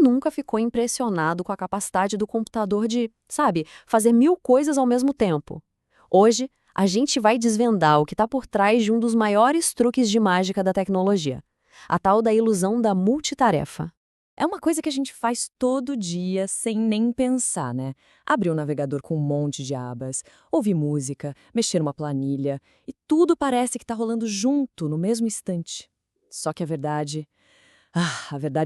nunca ficou impressionado com a capacidade do computador de, sabe, fazer 1000 coisas ao mesmo tempo. Hoje, a gente vai desvendar o que está por trás de um dos maiores truques de mágica da tecnologia, a tal da ilusão da multitarefa. É uma coisa que a gente faz todo dia sem nem pensar, né? Abrir o navegador com um monte de abas, ouvir música, mexer numa planilha, e tudo parece que está rolando junto no mesmo instante. Só que a verdade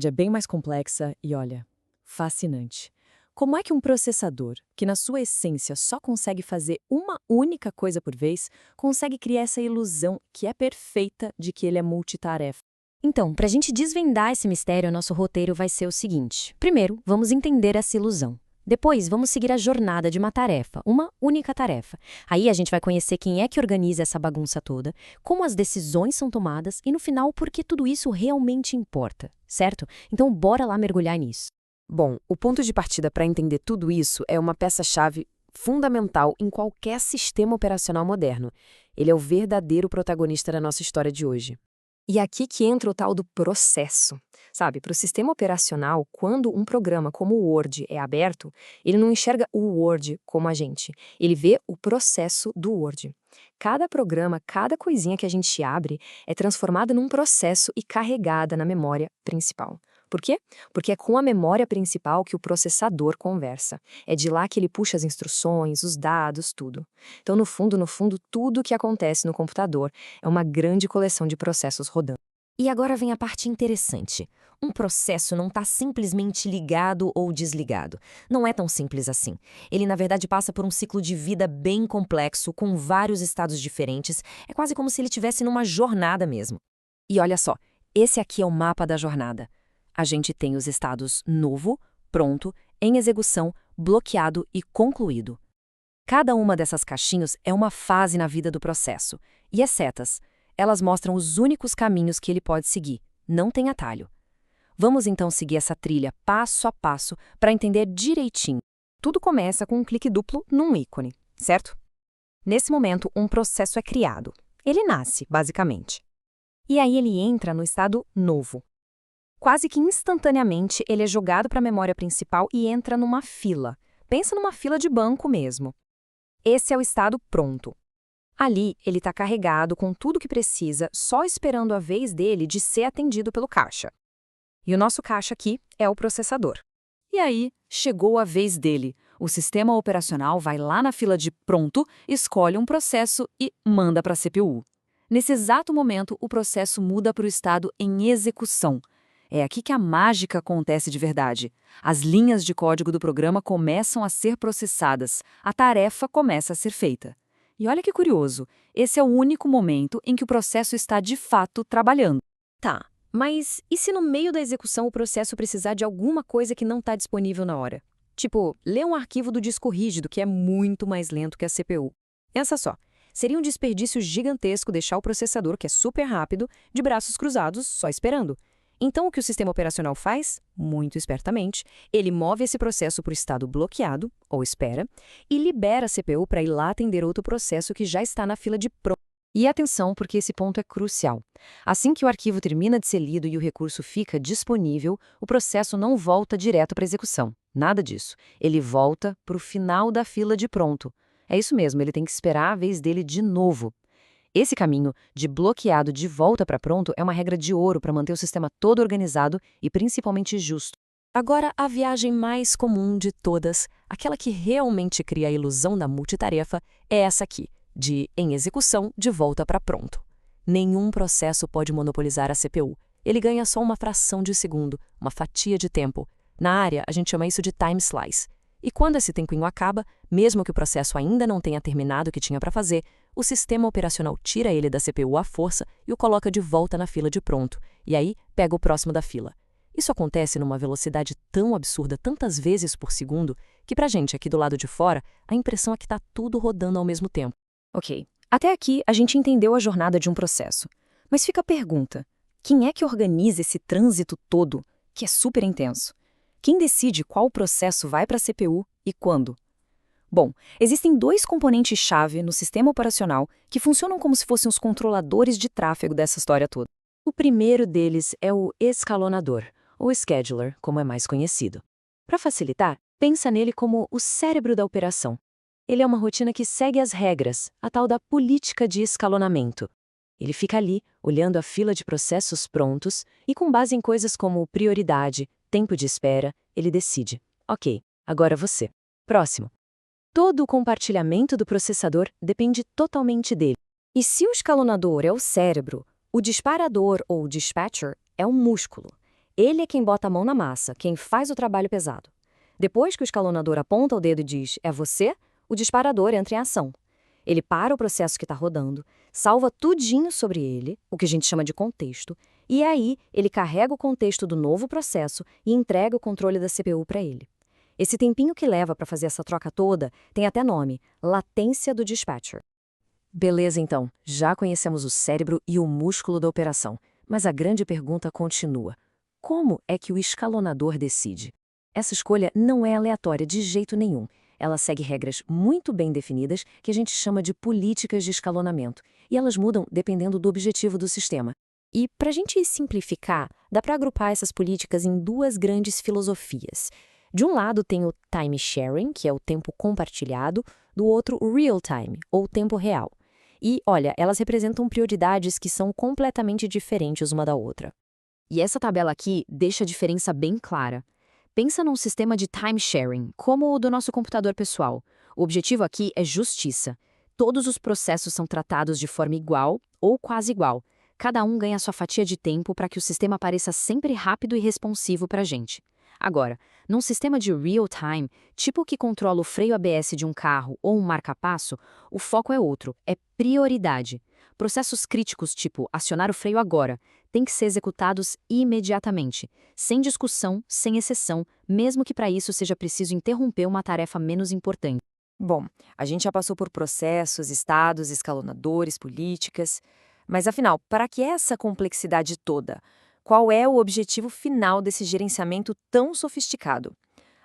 é bem mais complexa e, olha, fascinante. Como é que um processador, que na sua essência só consegue fazer uma única coisa por vez, consegue criar essa ilusão que é perfeita de que ele é multitarefa? Então, para a gente desvendar esse mistério, nosso roteiro vai ser o seguinte. Primeiro, vamos entender essa ilusão. Depois, vamos seguir a jornada de uma tarefa, uma única tarefa. Aí a gente vai conhecer quem é que organiza essa bagunça toda, como as decisões são tomadas e, no final, por que tudo isso realmente importa, certo? Então, bora lá mergulhar nisso. Bom, o ponto de partida para entender tudo isso é uma peça-chave fundamental em qualquer sistema operacional moderno. Ele é o verdadeiro protagonista da nossa história de hoje. E aqui que entra o tal do processo. Sabe, para o sistema operacional, quando um programa como o Word é aberto, ele não enxerga o Word como a gente. Ele vê o processo do Word. Cada programa, cada coisinha que a gente abre é transformada num processo e carregada na memória principal. Por quê? Porque é com a memória principal que o processador conversa. É de lá que ele puxa as instruções, os dados, tudo. Então, no fundo, tudo que acontece no computador é uma grande coleção de processos rodando. E agora vem a parte interessante. Um processo não está simplesmente ligado ou desligado. Não é tão simples assim. Ele, na verdade, passa por um ciclo de vida bem complexo, com vários estados diferentes. É quase como se ele estivesse numa jornada mesmo. E olha só, esse aqui é o mapa da jornada. A gente tem os estados novo, pronto, em execução, bloqueado e concluído. Cada uma dessas caixinhas é uma fase na vida do processo. E as setas, elas mostram os únicos caminhos que ele pode seguir. Não tem atalho. Vamos então seguir essa trilha passo a passo para entender direitinho. Tudo começa com um clique duplo num ícone, certo? Nesse momento, um processo é criado. Ele nasce, basicamente. E aí ele entra no estado novo. Quase que instantaneamente, ele é jogado para a memória principal e entra numa fila. Pensa numa fila de banco mesmo. Esse é o estado pronto. Ali, ele está carregado com tudo que precisa, só esperando a vez dele de ser atendido pelo caixa. E o nosso caixa aqui é o processador. E aí, chegou a vez dele. O sistema operacional vai lá na fila de pronto, escolhe um processo e manda para a CPU. Nesse exato momento, o processo muda para o estado em execução. É aqui que a mágica acontece de verdade. As linhas de código do programa começam a ser processadas, a tarefa começa a ser feita. E olha que curioso, esse é o único momento em que o processo está de fato trabalhando. Tá, mas e se no meio da execução o processo precisar de alguma coisa que não está disponível na hora? Tipo, ler um arquivo do disco rígido que é muito mais lento que a CPU. Pensa só, seria um desperdício gigantesco deixar o processador, que é super rápido, de braços cruzados, só esperando. Então, o que o sistema operacional faz? Muito espertamente, ele move esse processo para o estado bloqueado, ou espera, e libera a CPU para ir lá atender outro processo que já está na fila de pronto. E atenção, porque esse ponto é crucial. Assim que o arquivo termina de ser lido e o recurso fica disponível, o processo não volta direto para a execução. Nada disso. Ele volta para o final da fila de pronto. É isso mesmo, ele tem que esperar a vez dele de novo. Esse caminho de bloqueado de volta para pronto é uma regra de ouro para manter o sistema todo organizado e principalmente justo. Agora, a viagem mais comum de todas, aquela que realmente cria a ilusão da multitarefa, é essa aqui, de em execução de volta para pronto. Nenhum processo pode monopolizar a CPU. Ele ganha só uma fração de segundo, uma fatia de tempo. Na área, a gente chama isso de time slice. E quando esse tempinho acaba, mesmo que o processo ainda não tenha terminado o que tinha para fazer, o sistema operacional tira ele da CPU à força e o coloca de volta na fila de pronto, e aí pega o próximo da fila. Isso acontece numa velocidade tão absurda, tantas vezes por segundo, que pra gente aqui do lado de fora, a impressão é que tá tudo rodando ao mesmo tempo. Ok, até aqui a gente entendeu a jornada de um processo. Mas fica a pergunta, quem é que organiza esse trânsito todo, que é super intenso? Quem decide qual processo vai para a CPU e quando? Bom, existem dois componentes-chave no sistema operacional que funcionam como se fossem os controladores de tráfego dessa história toda. O primeiro deles é o escalonador, ou scheduler, como é mais conhecido. Para facilitar, pensa nele como o cérebro da operação. Ele é uma rotina que segue as regras, a tal da política de escalonamento. Ele fica ali, olhando a fila de processos prontos e, com base em coisas como prioridade, tempo de espera, ele decide: ok, agora você. Próximo. Todo o compartilhamento do processador depende totalmente dele. E se o escalonador é o cérebro, o disparador ou dispatcher é o músculo. Ele é quem bota a mão na massa, quem faz o trabalho pesado. Depois que o escalonador aponta o dedo e diz, é você, o disparador entra em ação. Ele para o processo que está rodando, salva tudinho sobre ele, o que a gente chama de contexto, e aí ele carrega o contexto do novo processo e entrega o controle da CPU para ele. Esse tempinho que leva para fazer essa troca toda tem até nome, latência do dispatcher. Beleza, então, já conhecemos o cérebro e o músculo da operação, mas a grande pergunta continua. Como é que o escalonador decide? Essa escolha não é aleatória de jeito nenhum. Ela segue regras muito bem definidas que a gente chama de políticas de escalonamento, e elas mudam dependendo do objetivo do sistema. E para a gente simplificar, dá para agrupar essas políticas em duas grandes filosofias. De um lado tem o time sharing, que é o tempo compartilhado, do outro o real time, ou tempo real. E, olha, elas representam prioridades que são completamente diferentes uma da outra. E essa tabela aqui deixa a diferença bem clara. Pensa num sistema de time sharing, como o do nosso computador pessoal. O objetivo aqui é justiça. Todos os processos são tratados de forma igual ou quase igual. Cada um ganha sua fatia de tempo para que o sistema pareça sempre rápido e responsivo para a gente. Agora, num sistema de real-time, tipo o que controla o freio ABS de um carro ou um marca-passo, o foco é outro, é prioridade. Processos críticos tipo acionar o freio agora têm que ser executados imediatamente, sem discussão, sem exceção, mesmo que para isso seja preciso interromper uma tarefa menos importante. Bom, a gente já passou por processos, estados, escalonadores, políticas, mas afinal, para que essa complexidade toda? Qual é o objetivo final desse gerenciamento tão sofisticado?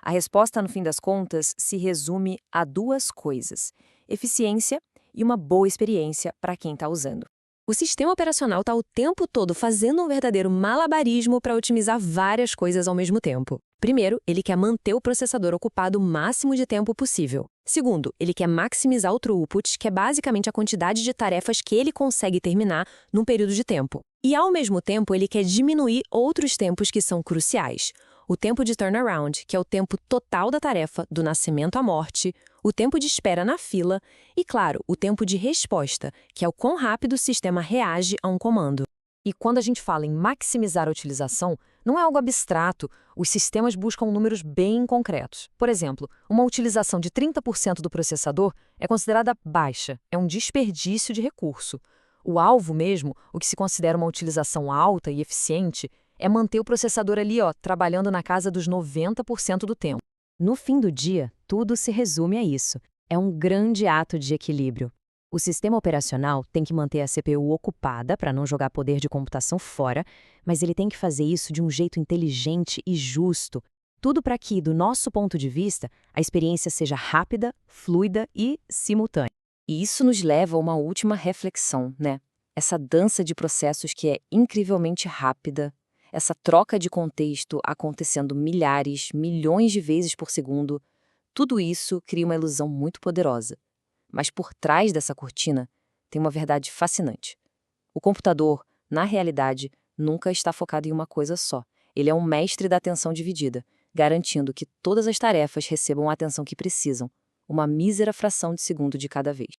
A resposta, no fim das contas, se resume a duas coisas: eficiência e uma boa experiência para quem está usando. O sistema operacional está o tempo todo fazendo um verdadeiro malabarismo para otimizar várias coisas ao mesmo tempo. Primeiro, ele quer manter o processador ocupado o máximo de tempo possível. Segundo, ele quer maximizar o throughput, que é basicamente a quantidade de tarefas que ele consegue terminar num período de tempo. E, ao mesmo tempo, ele quer diminuir outros tempos que são cruciais. O tempo de turnaround, que é o tempo total da tarefa, do nascimento à morte, o tempo de espera na fila e, claro, o tempo de resposta, que é o quão rápido o sistema reage a um comando. E quando a gente fala em maximizar a utilização, não é algo abstrato, os sistemas buscam números bem concretos. Por exemplo, uma utilização de 30% do processador é considerada baixa, é um desperdício de recurso. O alvo mesmo, o que se considera uma utilização alta e eficiente, é manter o processador ali, trabalhando na casa dos 90% do tempo. No fim do dia, tudo se resume a isso. É um grande ato de equilíbrio. O sistema operacional tem que manter a CPU ocupada para não jogar poder de computação fora, mas ele tem que fazer isso de um jeito inteligente e justo. Tudo para que, do nosso ponto de vista, a experiência seja rápida, fluida e simultânea. E isso nos leva a uma última reflexão, né? Essa dança de processos que é incrivelmente rápida, essa troca de contexto acontecendo milhares, milhões de vezes por segundo, tudo isso cria uma ilusão muito poderosa. Mas por trás dessa cortina tem uma verdade fascinante. O computador, na realidade, nunca está focado em uma coisa só. Ele é um mestre da atenção dividida, garantindo que todas as tarefas recebam a atenção que precisam, uma mísera fração de segundo de cada vez.